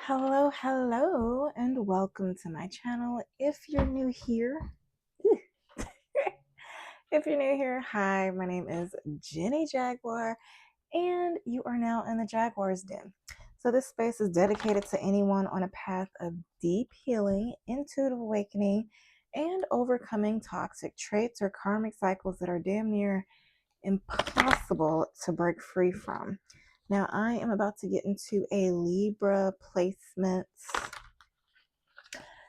Hello, and welcome to my channel. If you're new here, hi, my name is Jenny Jaguar, and you are now in the Jaguar's Den. So this space is dedicated to anyone on a path of deep healing, intuitive awakening, and overcoming toxic traits or karmic cycles that are damn near impossible to break free from. Now, I am about to get into a Libra placements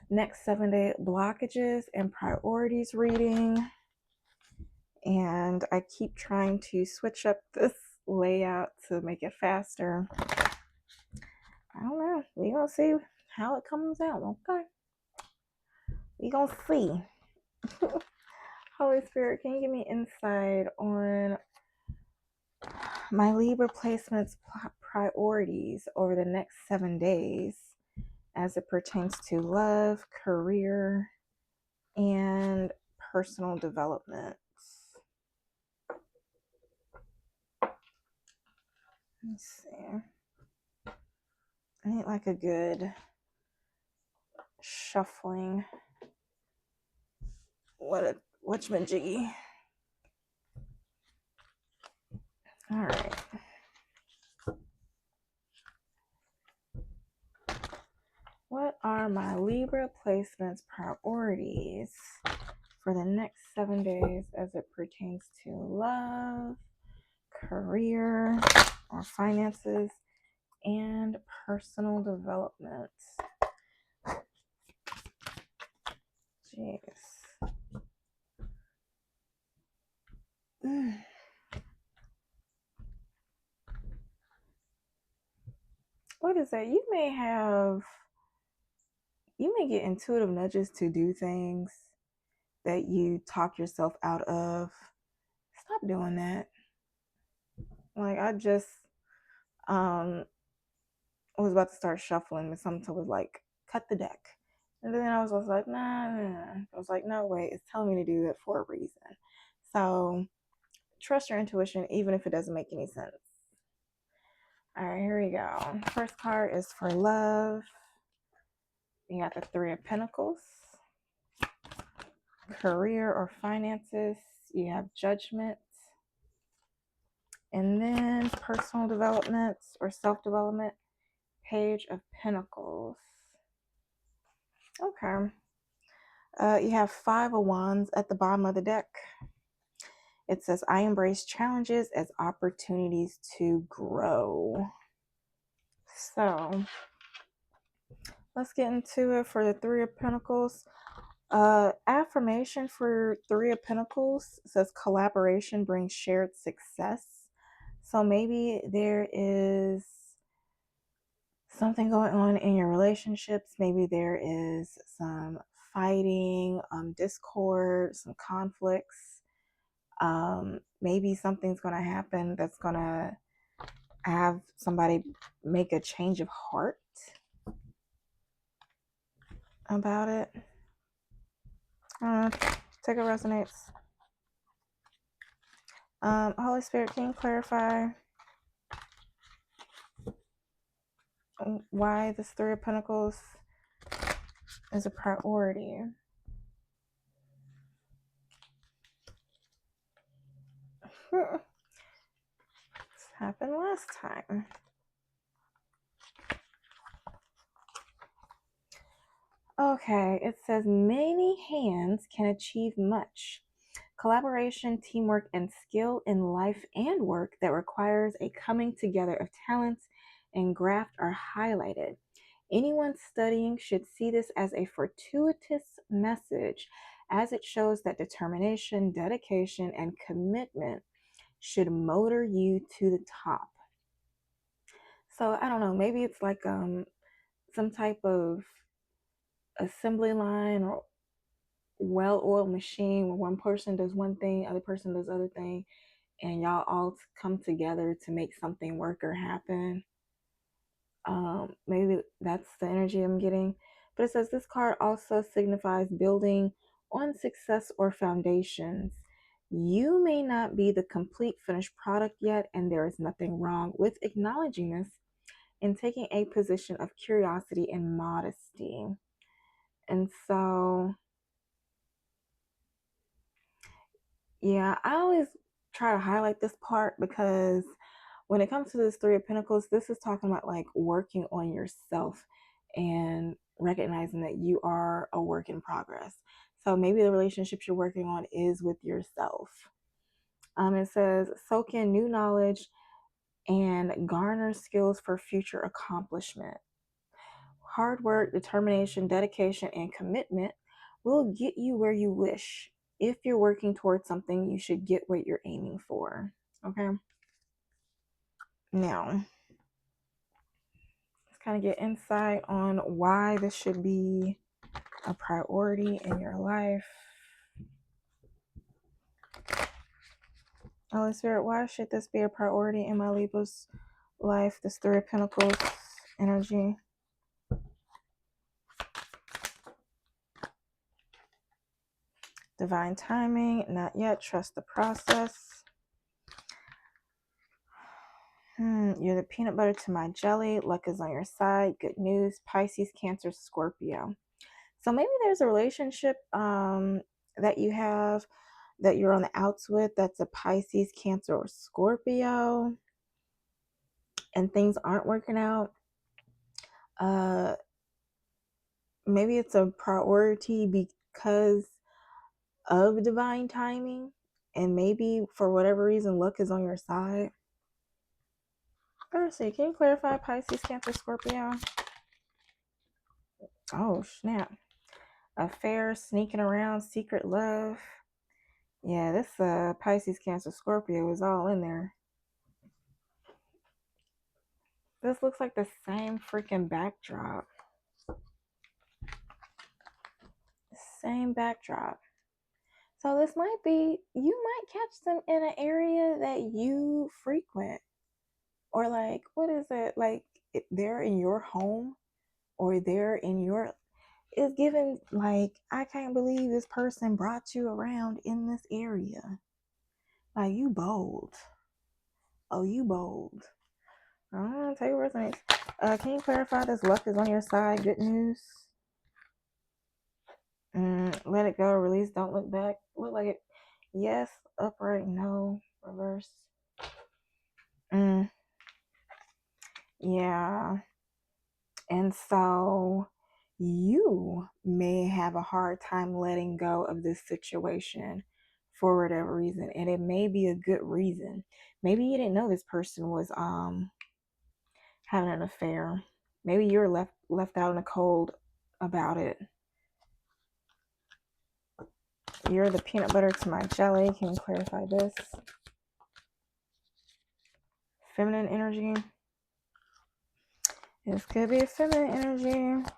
next 7-day blockages and priorities reading. And I keep trying to switch up this layout to make it faster. I don't know. We're going to see how it comes out. Okay. We're going to see. Holy Spirit, can you give me insight on my Libra placements priorities over the next 7 days as it pertains to love, career, and personal development? Let's see. I need like a good shuffling. Whatchamajiggy. All right. What are my Libra placements priorities for the next 7 days as it pertains to love, career, or finances, and personal development? Jeez. What is that? You may get intuitive nudges to do things that you talk yourself out of. Stop doing that. Like, I just was about to start shuffling, and something was like, cut the deck. And then I was like, nah. I was like, no, wait, it's telling me to do it for a reason. So trust your intuition, even if it doesn't make any sense. All right, here we go. First card is for love. You got the Three of Pentacles. Career or finances, you have Judgment. And then personal development or self-development, Page of Pentacles. Okay. You have Five of Wands at the bottom of the deck. It says, I embrace challenges as opportunities to grow. So let's get into it for the Three of Pentacles. Affirmation for Three of Pentacles says collaboration brings shared success. So maybe there is something going on in your relationships. Maybe there is some fighting, discord, some conflicts. Maybe something's going to happen that's going to have somebody make a change of heart about it. Take it resonates. Holy Spirit, can you clarify why this Three of Pentacles is a priority? This happened last time. Okay, it says many hands can achieve much. Collaboration, teamwork, and skill in life and work that requires a coming together of talents and graft are highlighted. Anyone studying should see this as a fortuitous message, as it shows that determination, dedication, and commitment should motor you to the top. So I don't know, maybe it's like some type of assembly line or well-oiled machine where one person does one thing, other person does other thing, and y'all all come together to make something work or happen. Maybe that's the energy I'm getting. But it says this card also signifies building on success or foundations. You may not be the complete finished product yet, and there is nothing wrong with acknowledging this, in taking a position of curiosity and modesty. And so, yeah, I always try to highlight this part because when it comes to this Three of Pentacles, this is talking about like working on yourself and recognizing that you are a work in progress. So maybe the relationships you're working on is with yourself. It says, soak in new knowledge and garner skills for future accomplishment. Hard work, determination, dedication, and commitment will get you where you wish. If you're working towards something, you should get what you're aiming for. Okay. Now, let's kind of get insight on why this should be a priority in your life. Holy Spirit, why should this be a priority in my Libra's life? This Three of Pentacles energy. Divine timing, not yet. Trust the process. You're the peanut butter to my jelly. Luck is on your side. Good news. Pisces, Cancer, Scorpio. So maybe there's a relationship that you have that you're on the outs with that's a Pisces, Cancer, or Scorpio, and things aren't working out. Maybe it's a priority because of divine timing, and maybe for whatever reason luck is on your side. Let's see, can you clarify Pisces, Cancer, Scorpio? Oh snap. Affair, sneaking around, secret love. Yeah, this Pisces, Cancer, Scorpio is all in there. This looks like the same freaking backdrop. Same backdrop. So this might be, you might catch them in an area that you frequent. Or like, what is it? Like they're in your home or they're in your, it's given like, I can't believe this person brought you around in this area. Like, you bold. Oh, you bold. Take what resonates. Can you clarify this luck is on your side? Good news. Let it go. Release. Don't look back. Look like it. Yes. Upright. No. Reverse. Yeah. And so you may have a hard time letting go of this situation for whatever reason. And it may be a good reason. Maybe you didn't know this person was having an affair. Maybe you're left out in the cold about it. You're the peanut butter to my jelly. Can you clarify this? Feminine energy. This could be a feminine energy.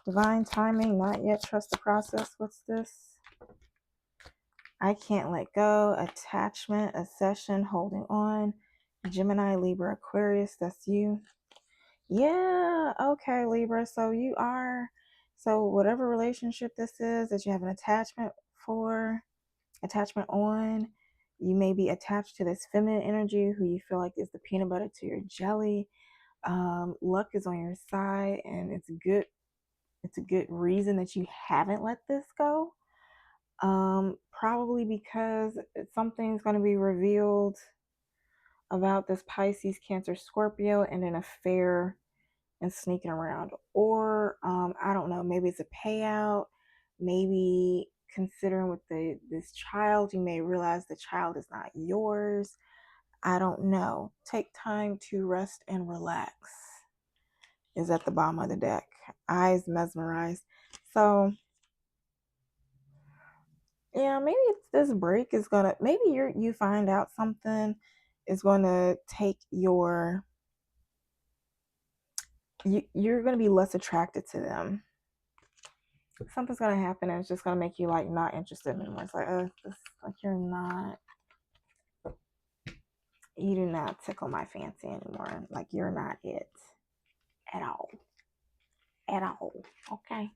Divine timing, not yet. Trust the process. What's this? I can't let go. Attachment, accession, holding on. Gemini, Libra, Aquarius. That's you. Yeah. Okay, Libra. So you are. So whatever relationship this is that you have an attachment on, you may be attached to this feminine energy who you feel like is the peanut butter to your jelly. Luck is on your side, and it's good. It's a good reason that you haven't let this go. Probably because something's going to be revealed about this Pisces, Cancer, Scorpio, and an affair and sneaking around. Or I don't know, maybe it's a payout. Maybe considering with this child, you may realize the child is not yours. I don't know. Take time to rest and relax is at the bottom of the deck. Eyes mesmerized. So yeah, maybe it's this break is gonna, maybe you find out something is gonna take you're gonna be less attracted to them. Something's gonna happen and it's just gonna make you like not interested anymore. It's like, like you do not tickle my fancy anymore. Like you're not it at all. At all. Okay.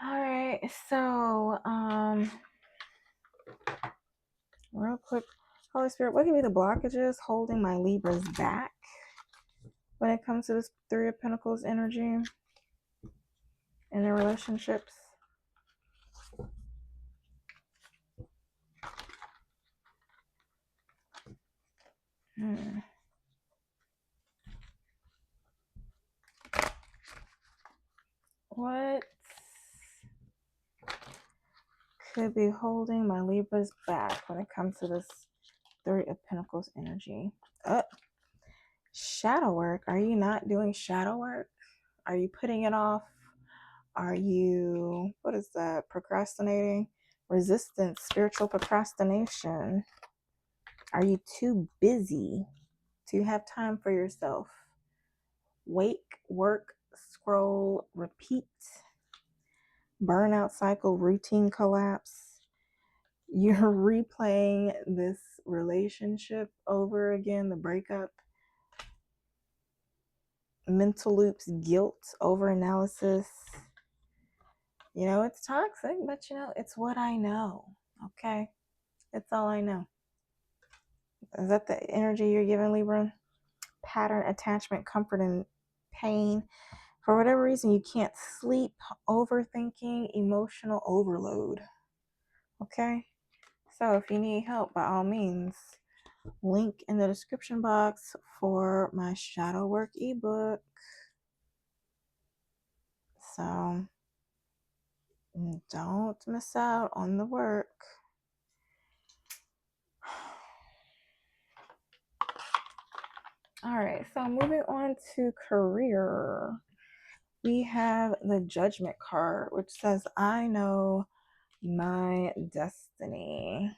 All right. So, real quick, Holy Spirit, what can be the blockages holding my Libras back? when it comes to this Three of Pentacles energy in their relationships? What could be holding my Libras back when it comes to this Three of Pentacles energy? Shadow work. Are you not doing shadow work? Are you putting it off? Are you, what is that? Procrastinating? Resistance, spiritual procrastination. Are you too busy to have time for yourself? Wake, work, scroll, repeat. Burnout cycle, routine collapse. You're replaying this relationship over again, the breakup. Mental loops, guilt, overanalysis. You know, it's toxic, but you know, it's what I know. Okay? It's all I know. Is that the energy you're giving, Libra? Pattern, attachment, comfort, and pain. For whatever reason, you can't sleep, overthinking, emotional overload. Okay? So if you need help, by all means, link in the description box for my shadow work ebook. So don't miss out on the work. All right, so moving on to career. We have the Judgment card, which says, I know my destiny.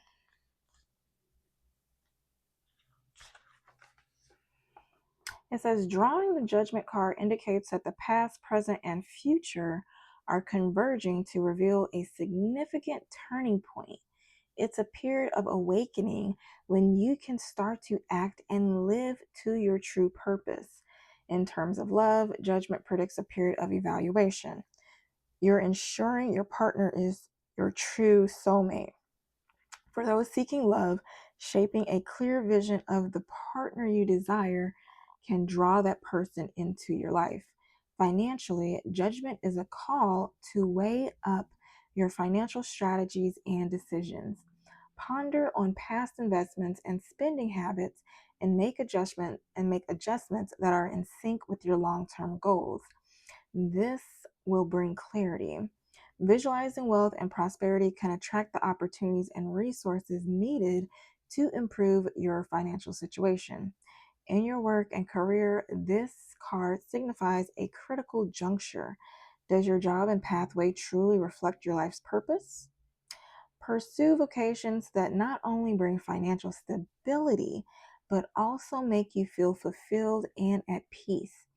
It says, drawing the Judgment card indicates that the past, present, and future are converging to reveal a significant turning point. It's a period of awakening when you can start to act and live to your true purpose. In terms of love, Judgment predicts a period of evaluation. You're ensuring your partner is your true soulmate. For those seeking love, shaping a clear vision of the partner you desire can draw that person into your life. Financially, Judgment is a call to weigh up your financial strategies and decisions. Ponder on past investments and spending habits and make adjustments that are in sync with your long-term goals. This will bring clarity. Visualizing wealth and prosperity can attract the opportunities and resources needed to improve your financial situation. In your work and career, this card signifies a critical juncture. Does your job and pathway truly reflect your life's purpose? Pursue vocations that not only bring financial stability, but also make you feel fulfilled and at peace.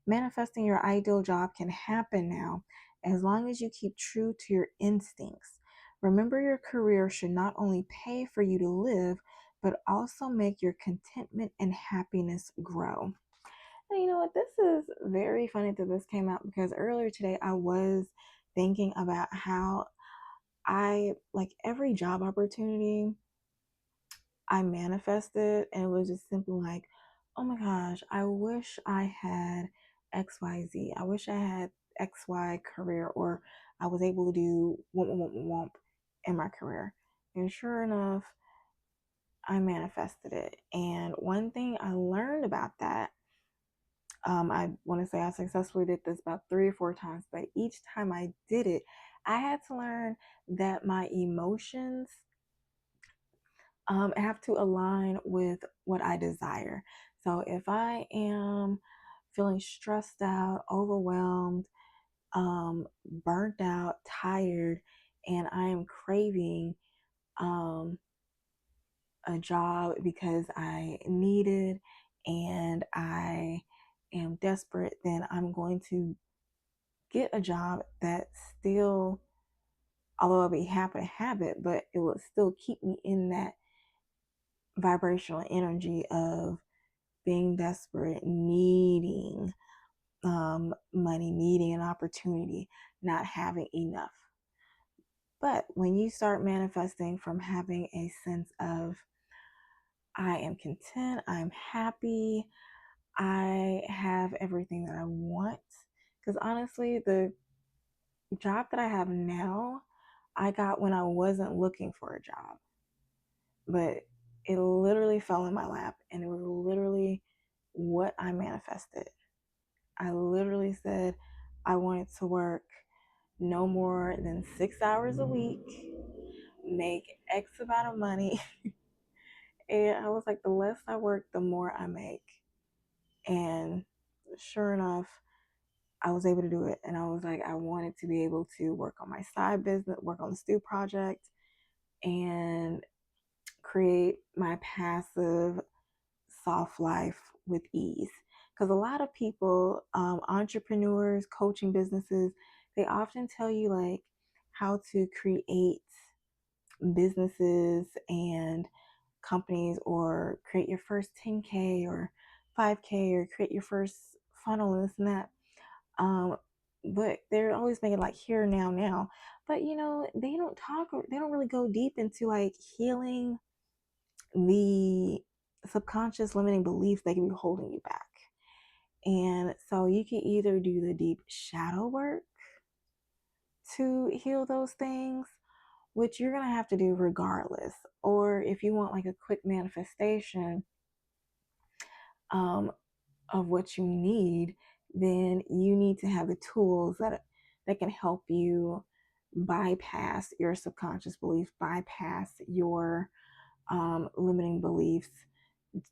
Manifesting your ideal job can happen now as long as you keep true to your instincts. Remember, your career should not only pay for you to live, but also make your contentment and happiness grow. And you know what? This is very funny that this came out because earlier today I was thinking about how I like every job opportunity I manifested, and it was just simply like, oh my gosh, I wish I had XYZ. I wish I had XY career, or I was able to do womp in my career. And sure enough, I manifested it. And one thing I learned about that, I want to say I successfully did this about 3 or 4 times, but each time I did it, I had to learn that my emotions have to align with what I desire. So if I am feeling stressed out, overwhelmed, burnt out, tired, and I am craving a job because I need it and I am desperate, then I'm going to get a job that still, although I'll be happy to have it, but it will still keep me in that vibrational energy of being desperate, needing money, needing an opportunity, not having enough. But when you start manifesting from having a sense of, I am content, I'm happy, I have everything that I want. Because honestly, the job that I have now, I got when I wasn't looking for a job. But it literally fell in my lap, and it was literally what I manifested. I literally said I wanted to work no more than 6 hours a week, make X amount of money. And I was like, the less I work, the more I make. And sure enough, I was able to do it. And I was like, I wanted to be able to work on my side business, work on the stew project, and create my passive soft life with ease. Because a lot of people, entrepreneurs, coaching businesses, they often tell you like how to create businesses and companies, or create your first 10K or 5K, or create your first funnel and this and that. But they're always making like here, now. But they don't talk, or they don't really go deep into like healing the subconscious limiting beliefs that can be holding you back. And so you can either do the deep shadow work to heal those things, which you're going to have to do regardless. Or if you want like a quick manifestation of what you need, then you need to have the tools that can help you bypass your subconscious beliefs, bypass your limiting beliefs,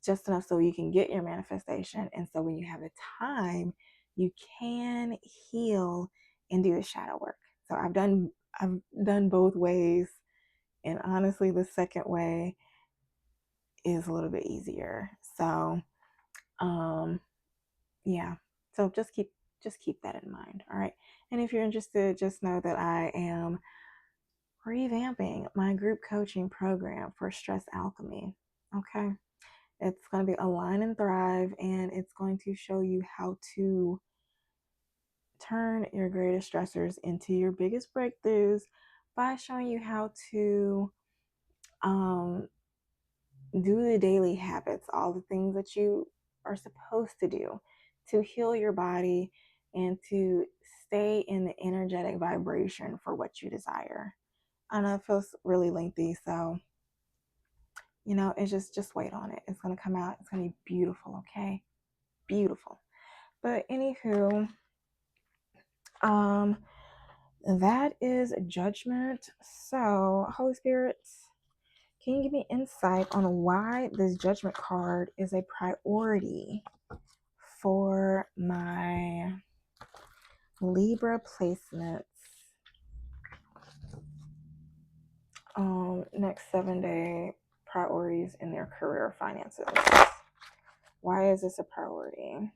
just enough so you can get your manifestation. And so when you have the time, you can heal and do the shadow work. So I've done both ways, and honestly, the second way is a little bit easier. So, yeah. So just keep that in mind. All right. And if you're interested, just know that I am revamping my group coaching program for stress alchemy. Okay. It's going to be Align and Thrive, and it's going to show you how to turn your greatest stressors into your biggest breakthroughs by showing you how to do the daily habits, all the things that you are supposed to do to heal your body and to stay in the energetic vibration for what you desire. I know it feels really lengthy, so it's just wait on it. It's gonna come out. It's gonna be beautiful, okay? Beautiful. But anywho, that is judgment. So, Holy Spirit, can you give me insight on why this judgment card is a priority for my Libra placements next 7-day priorities in their career finances? Why is this a priority?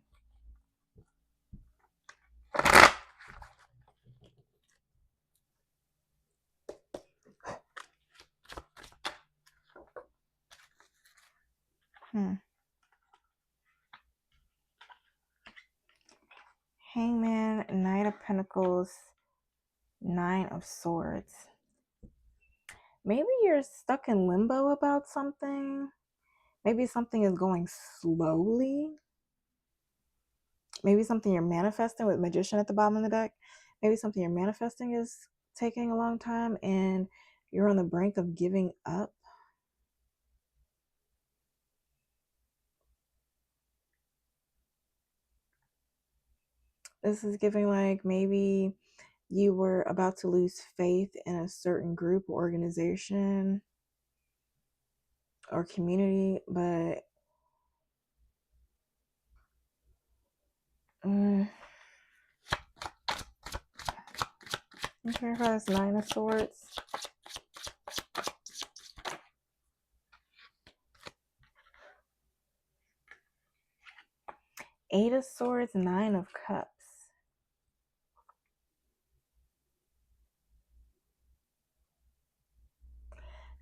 Hangman, Knight of Pentacles, Nine of Swords. Maybe you're stuck in limbo about something. Maybe something is going slowly. Maybe something you're manifesting with Magician at the bottom of the deck. Maybe something you're manifesting is taking a long time and you're on the brink of giving up. This is giving like maybe you were about to lose faith in a certain group or organization or community, but okay, that's Nine of Swords. Eight of Swords, Nine of Cups.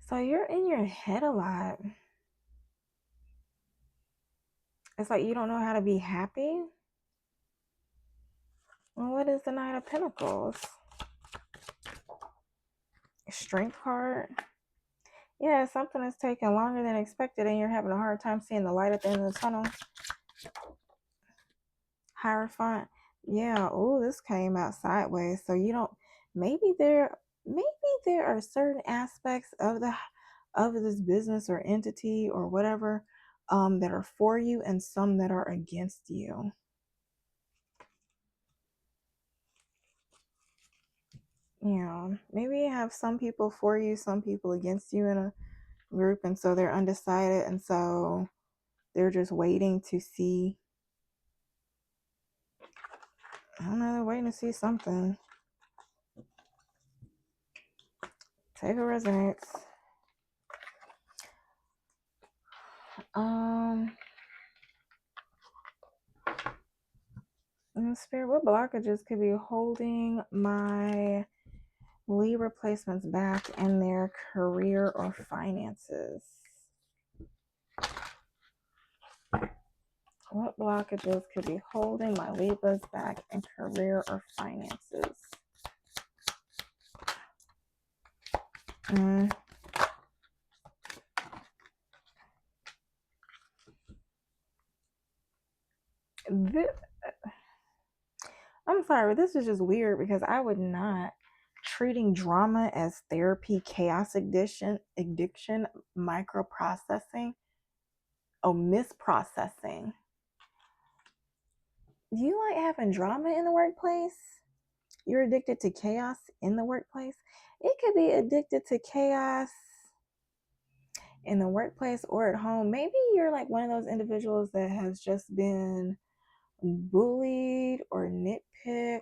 So you're in your head a lot. It's like you don't know how to be happy. Well, what is the Knight of Pentacles? Strength card. Yeah, something is taking longer than expected and you're having a hard time seeing the light at the end of the tunnel. Hierophant. Yeah. Oh, this came out sideways. So you don't. Maybe maybe there are certain aspects of this business or entity or whatever that are for you and some that are against you. Yeah. Maybe you have some people for you, some people against you in a group, and so they're undecided, and so they're just waiting to see. I don't know, they're waiting to see something. Take what resonates. In spirit, what blockages could be holding my Libra placements back in their career or finances? What blockages could be holding my Libras back in career or finances? I'm sorry, this is just weird because I would not. Treating drama as therapy, chaos addiction, microprocessing, misprocessing. Do you like having drama in the workplace? You're addicted to chaos in the workplace? It could be addicted to chaos in the workplace or at home. Maybe you're like one of those individuals that has just been bullied or nitpicked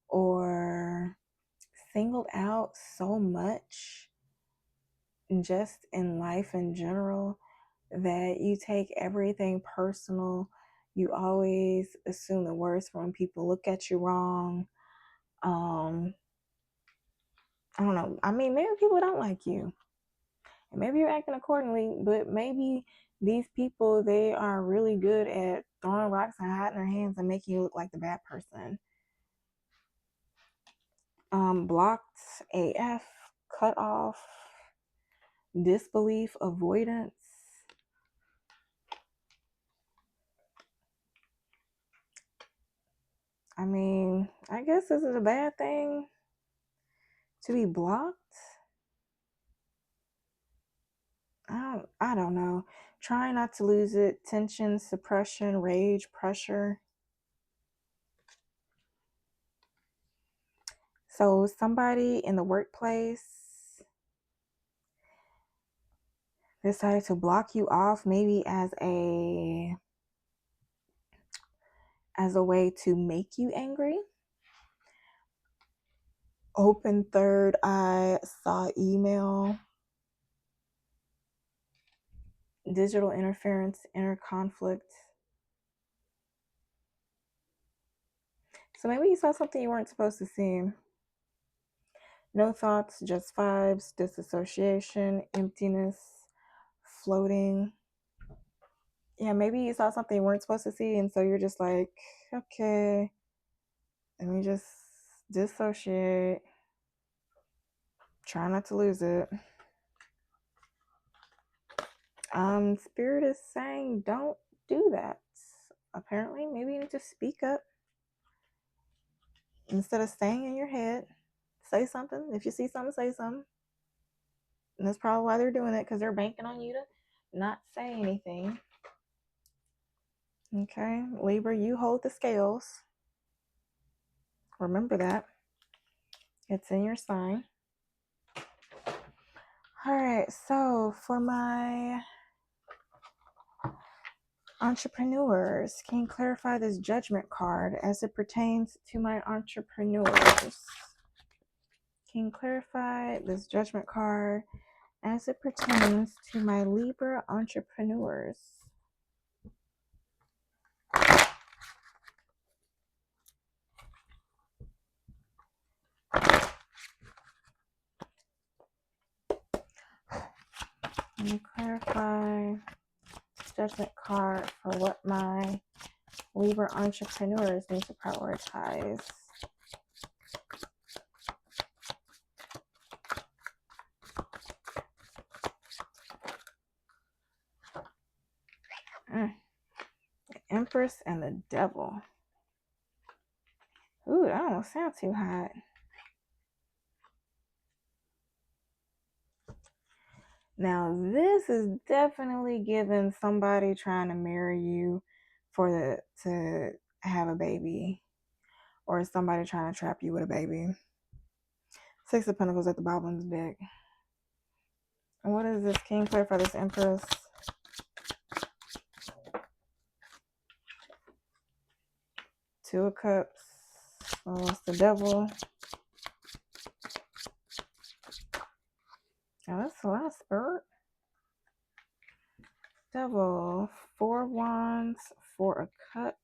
or singled out so much just in life in general that you take everything personal. You always assume the worst when people look at you wrong. I don't know. I mean, maybe people don't like you. And maybe you're acting accordingly, but maybe these people, they are really good at throwing rocks and hiding their hands and making you look like the bad person. Blocked AF, cut off, disbelief, avoidance. I mean, I guess this is a bad thing to be blocked. I don't know. Trying not to lose it. Tension, suppression, rage, pressure. So somebody in the workplace decided to block you off, maybe as a way to make you angry. Open third eye, saw email. Digital interference, inner conflict. So maybe you saw something you weren't supposed to see. No thoughts, just vibes, disassociation, emptiness, floating. Yeah, maybe you saw something you weren't supposed to see, and so you're just like, okay, let me just dissociate. Try not to lose it. Spirit is saying don't do that. Apparently, maybe you need to speak up instead of staying in your head. Say something. If you see something, say something. And that's probably why they're doing it, because they're banking on you to not say anything. Okay, Libra, you hold the scales. Remember that. It's in your sign. All right, so for my entrepreneurs, can you clarify this judgment card as it pertains to my entrepreneurs? Can you clarify this judgment card as it pertains to my Libra entrepreneurs? Can you clarify this judgment card for what my Libra entrepreneurs need to prioritize? The Empress and the Devil. Ooh, that don't sound too hot. Now, this is definitely giving somebody trying to marry you to have a baby, or somebody trying to trap you with a baby. Six of Pentacles at the bottom of the deck. And what is this? King clear for this Empress? Two of Cups. Oh, it's the Devil. Oh, that's a lot, Spirit. Devil. Four of Wands. Four of Cups.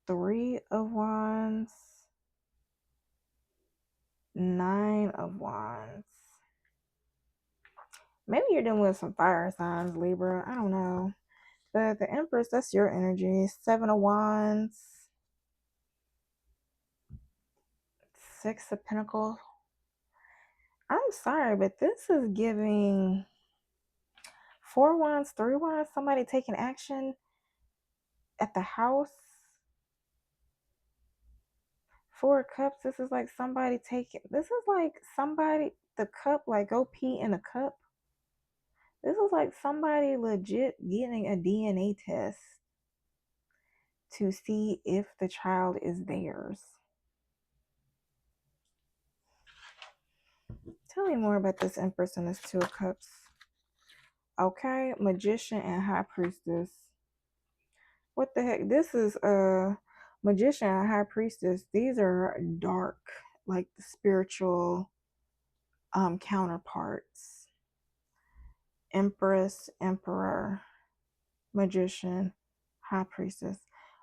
Three of Wands. Nine of Wands. Maybe you're dealing with some fire signs, Libra. I don't know. But the Empress, that's your energy. Seven of Wands. Six of Pentacles. I'm sorry, but this is giving Four Wands, Three Wands, somebody taking action at the house. Four of Cups, this is like somebody the cup, like go pee in a cup. This is like somebody legit getting a DNA test to see if the child is theirs. Tell me more about this Empress and this Two of Cups. Okay, Magician and High Priestess. What the heck? This is a Magician and High Priestess. These are dark, like the spiritual counterparts. Empress, Emperor, Magician, High Priestess.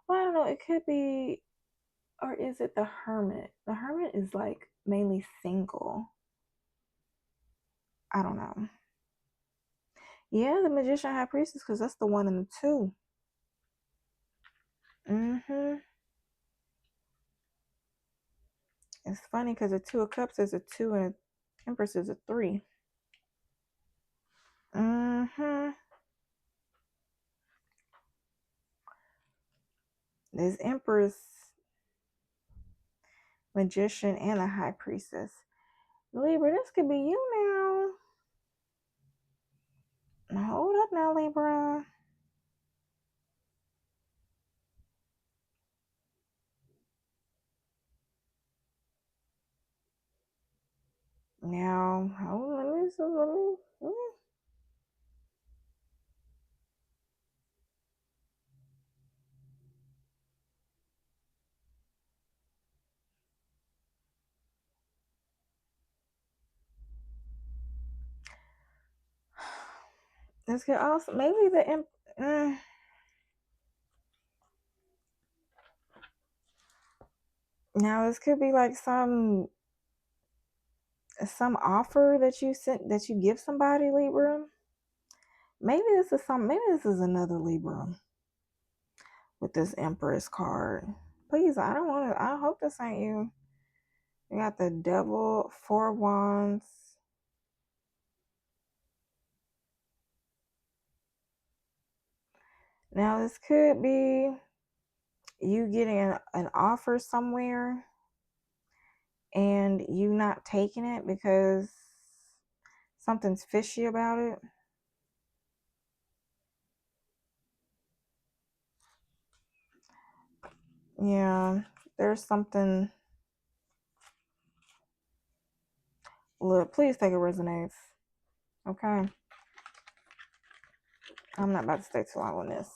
Well, I don't know. It could be, or is it the Hermit? The Hermit is like mainly single. I don't know. Yeah, the Magician, High Priestess, because that's the one and the two. It's funny because the Two of Cups is a two and a Empress is a three. This Empress, Magician, and a High Priestess. Libra, this could be you now. Hold up now, Libra. Now, let me. This could also, maybe now this could be like some offer that you give somebody, Libra. Maybe this is another Libra with this Empress card. Please, I hope this ain't you. You got the Devil, Four Wands. Now this could be you getting an offer somewhere and you not taking it because something's fishy about it. Yeah, there's something. Look, please take it resonates. Okay. I'm not about to stay too long on this.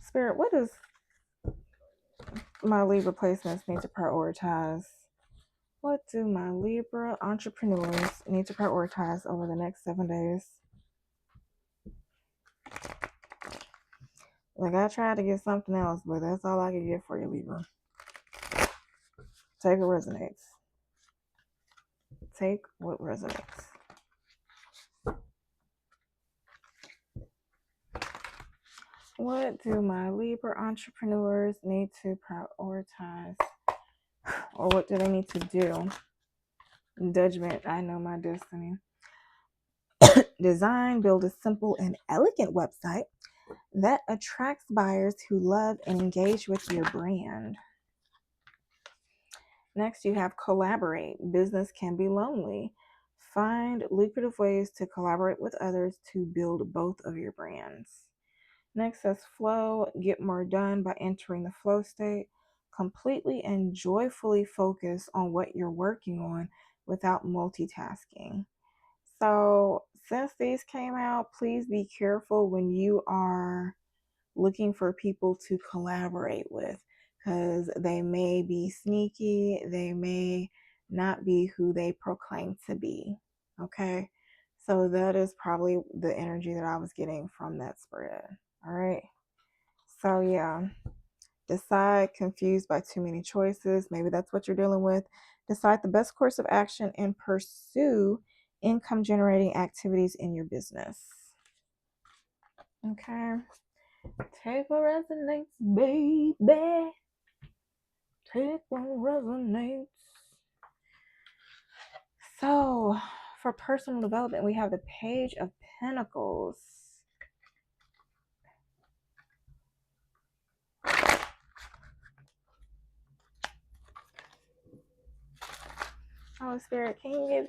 Spirit, what does my Libra placements need to prioritize? What do my Libra entrepreneurs need to prioritize over the next 7 days? Like, I tried to get something else, but that's all I can get for you, Libra. Take what resonates. Take what resonates. What do my Libra entrepreneurs need to prioritize? Or what do they need to do? Judgment, I know my destiny. Build a simple and elegant website that attracts buyers who love and engage with your brand. Next, you have collaborate. Business can be lonely. Find lucrative ways to collaborate with others to build both of your brands. Next says flow. Get more done by entering the flow state. Completely and joyfully focus on what you're working on without multitasking. So, since these came out, please be careful when you are looking for people to collaborate with, because they may be sneaky, they may not be who they proclaim to be. Okay, so that is probably the energy that I was getting from that spread. All right, so yeah, decide confused by too many choices. Maybe that's what you're dealing with. Decide the best course of action and pursue income generating activities in your business. Okay. Take what resonates, baby. Take what resonates. So, for personal development, we have the Page of Pentacles. Holy Spirit, can you give...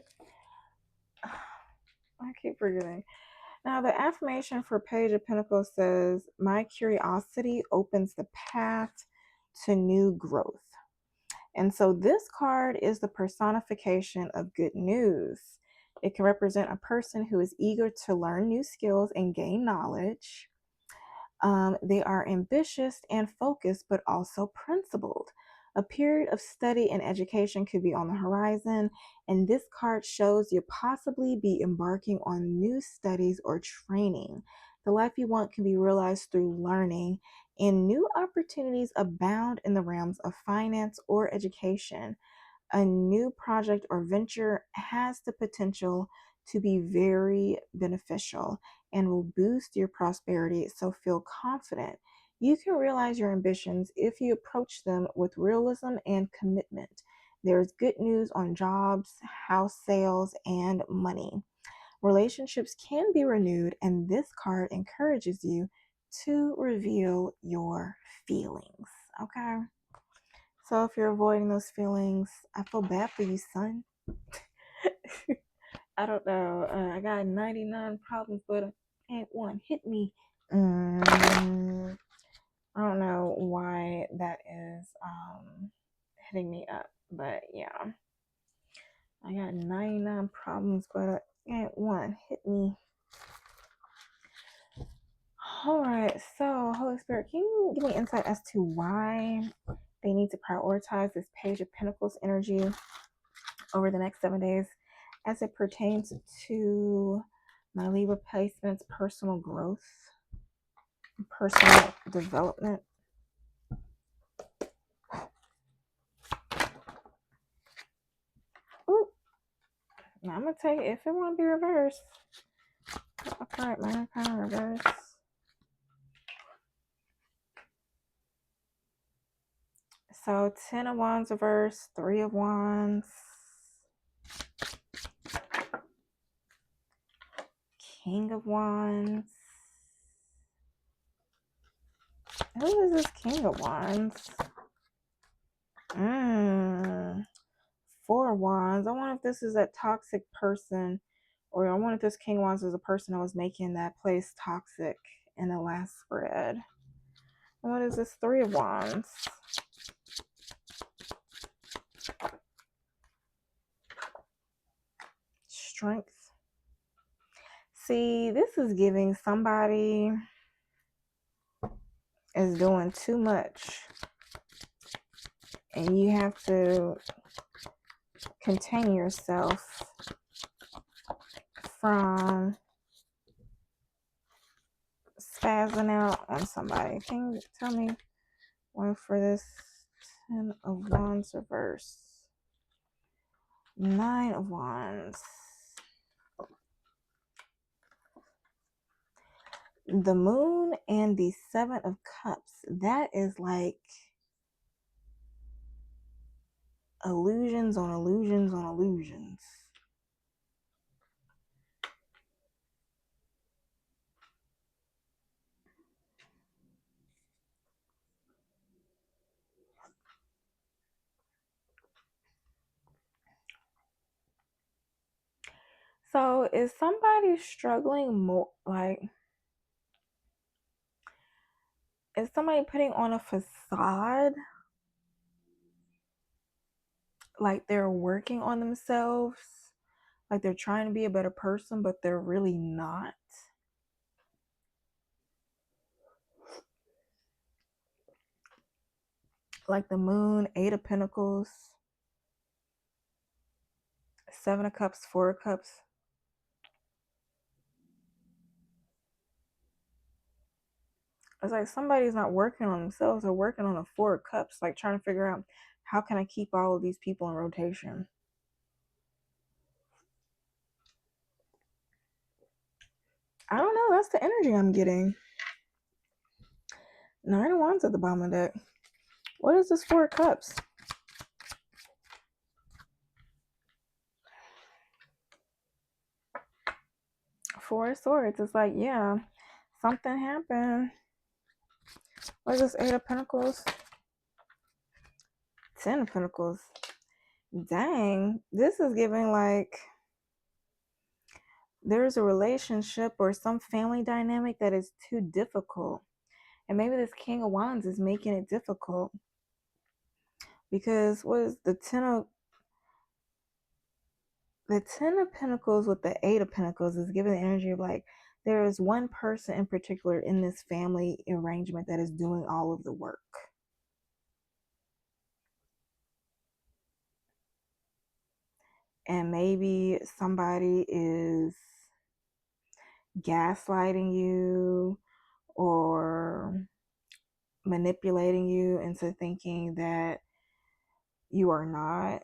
I keep forgetting. Now, the affirmation for Page of Pentacles says, my curiosity opens the path to new growth. And so this card is the personification of good news. It can represent a person who is eager to learn new skills and gain knowledge. They are ambitious and focused, but also principled. A period of study and education could be on the horizon, and this card shows you possibly be embarking on new studies or training. The life you want can be realized through learning, and new opportunities abound in the realms of finance or education. A new project or venture has the potential to be very beneficial and will boost your prosperity, so feel confident. You can realize your ambitions if you approach them with realism and commitment. There's good news on jobs, house sales, and money. Relationships can be renewed, and this card encourages you to reveal your feelings. Okay? So if you're avoiding those feelings, I feel bad for you, son. I don't know. I got 99 problems, but ain't one hit me. I don't know why that is hitting me up, but yeah. I got 99 problems, but ain't one hit me. All right, so Holy Spirit, can you give me insight as to why they need to prioritize this Page of Pentacles energy over the next 7 days as it pertains to my Libra placements, personal growth, personal development? Ooh. Now I'm going to tell you, if it want to be reversed, upright, minor kind of reverse. So 10 of Wands reverse, 3 of Wands, King of Wands. Who is this King of Wands? 4 of Wands. I wonder if this is that toxic person, or I wonder if this King of Wands is a person that was making that place toxic in the last spread. And what is this 3 of Wands? Strength. See, this is giving somebody is doing too much, and you have to contain yourself from spazzing out on somebody. Can you tell me one for this 10 of Wands reverse? 9 of Wands. The Moon and the 7 of Cups. That is like illusions on illusions on illusions. So is somebody struggling more? Like, is somebody putting on a facade? Like they're working on themselves? Like they're trying to be a better person, but they're really not? Like the moon, 8 of Pentacles, 7 of Cups, 4 of Cups. It's like somebody's not working on themselves. They're working on a 4 of Cups, like trying to figure out how can I keep all of these people in rotation. I don't know. That's the energy I'm getting. 9 of Wands at the bottom of the deck. What is this 4 of Cups? Four of Swords. It's like, yeah, something happened. What is this 8 of Pentacles? 10 of Pentacles. Dang, this is giving like there's a relationship or some family dynamic that is too difficult. And maybe this King of Wands is making it difficult. Because what is the 10 of Pentacles with the 8 of Pentacles is giving the energy of like there is one person in particular in this family arrangement that is doing all of the work. And maybe somebody is gaslighting you or manipulating you into thinking that you are not.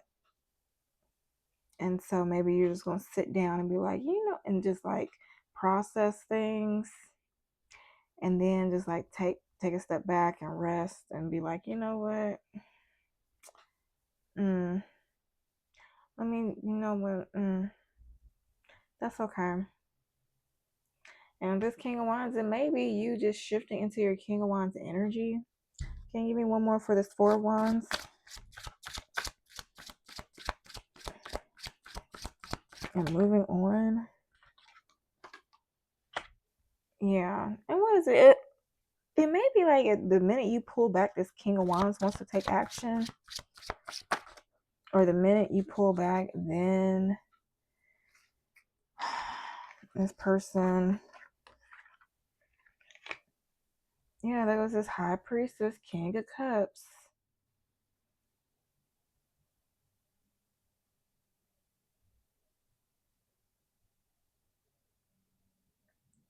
And so maybe you're just going to sit down and be like, and just like process things and then just like take a step back and rest and be like, you know what? That's okay. And this King of Wands, it may be you just shifting into your King of Wands energy. Can you give me one more for this 4 of Wands? And moving on. Yeah. And what is it? It may be like the minute you pull back, this King of Wands wants to take action. Or the minute you pull back, then this person. Yeah, there goes this High Priestess, King of Cups.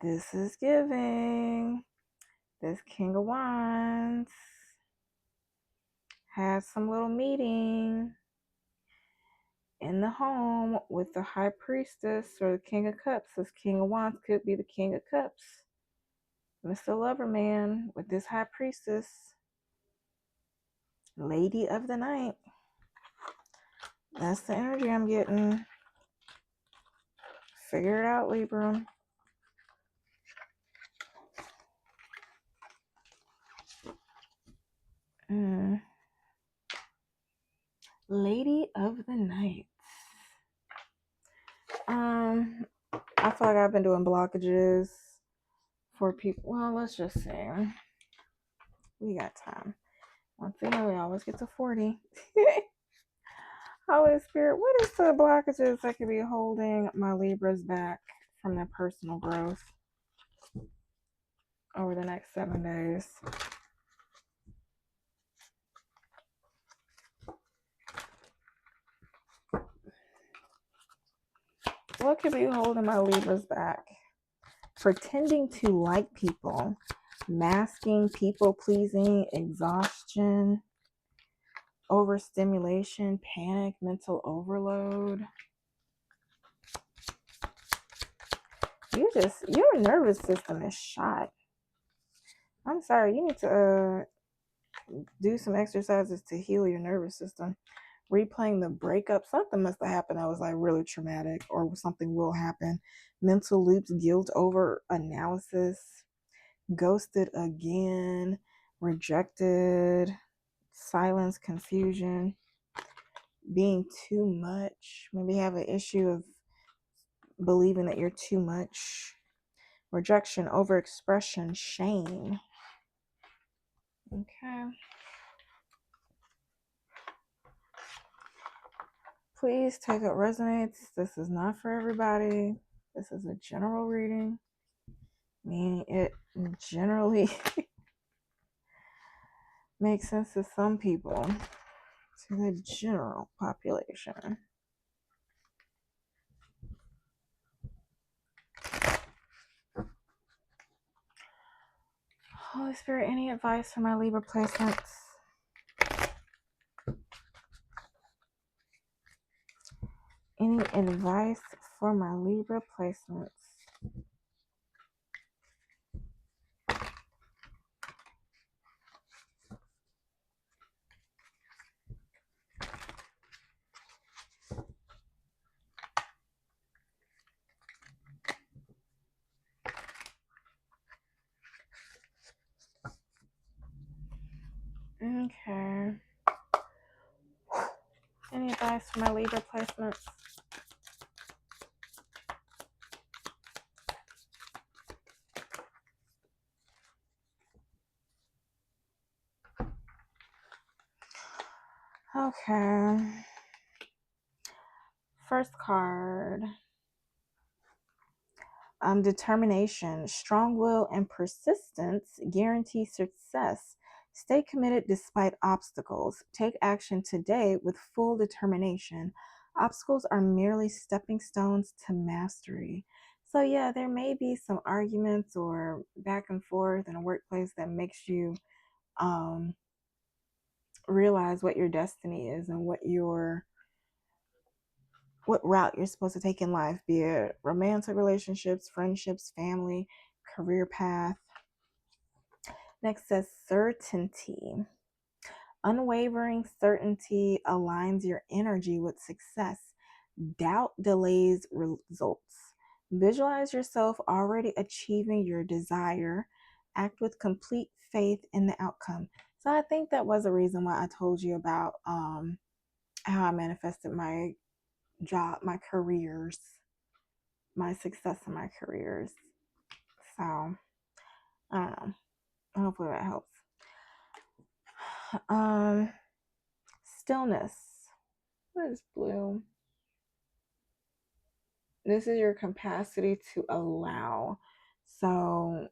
This is giving. This King of Wands has some little meeting in the home with the High Priestess or the King of Cups. This King of Wands could be the King of Cups. Mr. Lover Man with this High Priestess. Lady of the Night. That's the energy I'm getting. Figure it out, Libra. Lady of the Night. I feel like I've been doing blockages for people. Well, let's just say we got time. Once again, we always get to 40. Holy Spirit, what is the blockages that could be holding my Libras back from their personal growth over the next 7 days? What could be holding my Libras back? Pretending to like people, masking, people pleasing, exhaustion, overstimulation, panic, mental overload. Your nervous system is shot. I'm sorry, you need to do some exercises to heal your nervous system. Replaying the breakup, something must have happened that was like really traumatic, or something will happen. Mental loops, guilt over analysis, ghosted again, rejected, silence, confusion, being too much. Maybe have an issue of believing that you're too much, rejection, overexpression, shame. Okay. Please take what resonates. This is not for everybody. This is a general reading, meaning it generally makes sense to some people, to the general population. Holy Spirit, any advice for my Libra placements? Any advice for my Libra placements? Okay. Any advice for my Libra placements? Okay. First card. Determination, strong will, and persistence guarantee success. Stay committed despite obstacles. Take action today with full determination. Obstacles are merely stepping stones to mastery. So, yeah, there may be some arguments or back and forth in a workplace that makes you realize what your destiny is and what route you're supposed to take in life, be it romantic relationships, friendships, family, career path. Next says certainty. Unwavering certainty aligns your energy with success. Doubt delays results. Visualize yourself already achieving your desire. Act with complete faith in the outcome. So I think that was a reason why I told you about how I manifested my job, my careers, my success in my careers. So I don't know. Hopefully that helps. Stillness. What is blue? This is your capacity to allow. So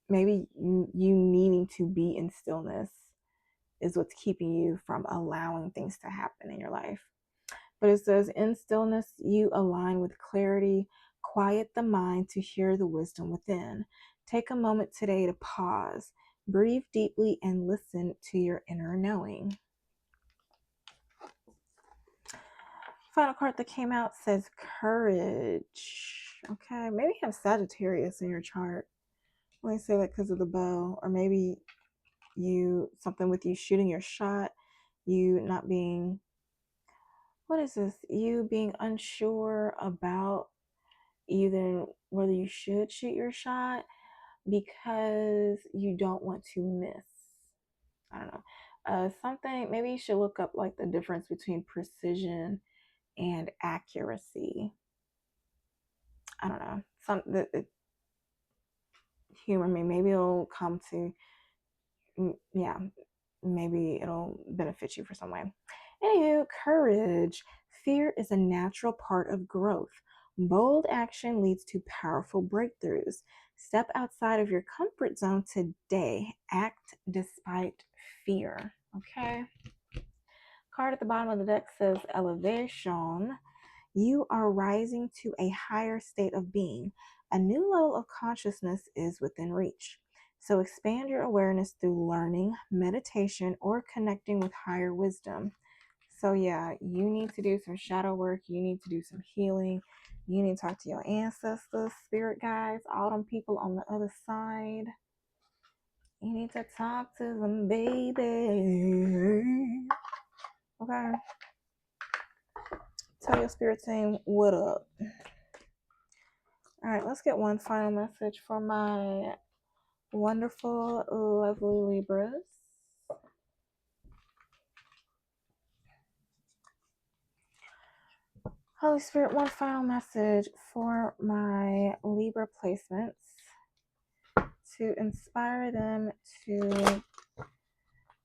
maybe you needing to be in stillness is what's keeping you from allowing things to happen in your life. But it says, in stillness, you align with clarity, quiet the mind to hear the wisdom within. Take a moment today to pause, breathe deeply, and listen to your inner knowing. Final card that came out says courage. Okay, maybe you have Sagittarius in your chart. Let me say that because of the bow, or maybe something with you shooting your shot, you not being, what is this? You being unsure about either whether you should shoot your shot because you don't want to miss. I don't know. Something, maybe you should look up like the difference between precision and accuracy. I don't know. Humor me. Maybe it'll come to, yeah, maybe it'll benefit you for some way. Anywho, courage. Fear is a natural part of growth. Bold action leads to powerful breakthroughs. Step outside of your comfort zone today. Act despite fear. Okay. Card at the bottom of the deck says elevation. You are rising to a higher state of being. A new level of consciousness is within reach. So expand your awareness through learning, meditation, or connecting with higher wisdom. So yeah, you need to do some shadow work. You need to do some healing. You need to talk to your ancestors, spirit guides, all them people on the other side. You need to talk to them, baby. Okay. Tell your spirit team what up. All right, let's get one final message for my wonderful, lovely Libras. Holy Spirit, one final message for my Libra placements to inspire them to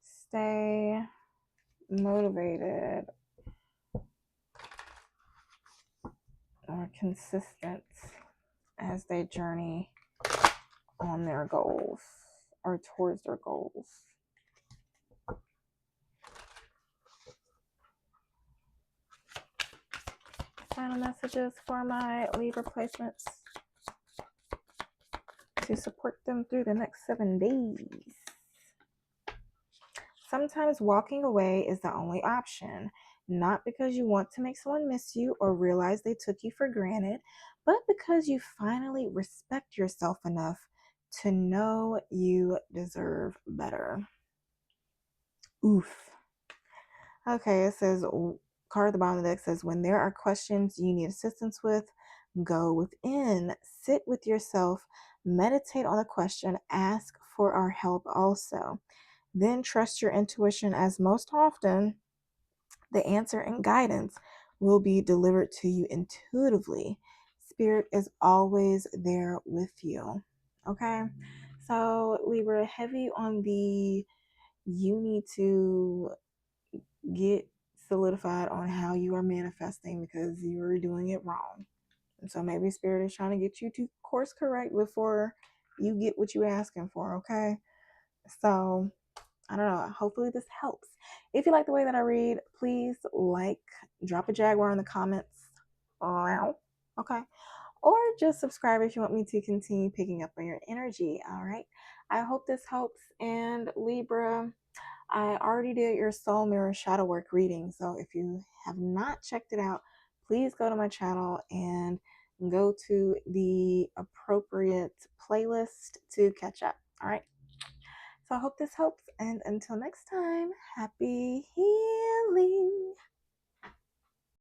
stay motivated or consistent as they journey on their goals or towards their goals. Final messages for my Libra placements to support them through the next 7 days. Sometimes walking away is the only option, not because you want to make someone miss you or realize they took you for granted, but because you finally respect yourself enough to know you deserve better. Oof. Okay, it says, card at the bottom of the deck says, when there are questions you need assistance with, go within, sit with yourself, meditate on the question, ask for our help also. Then trust your intuition, as most often the answer and guidance will be delivered to you intuitively. Spirit is always there with you. Okay, so we were heavy on the you need to get solidified on how you are manifesting because you are doing it wrong. And so maybe Spirit is trying to get you to course correct before you get what you're asking for. Okay, so I don't know. Hopefully this helps. If you like the way that I read, please drop a jaguar in the comments. Okay. Or just subscribe if you want me to continue picking up on your energy. All right. I hope this helps. And Libra, I already did your soul mirror shadow work reading. So if you have not checked it out, please go to my channel and go to the appropriate playlist to catch up. All right. So I hope this helps. And until next time, happy healing.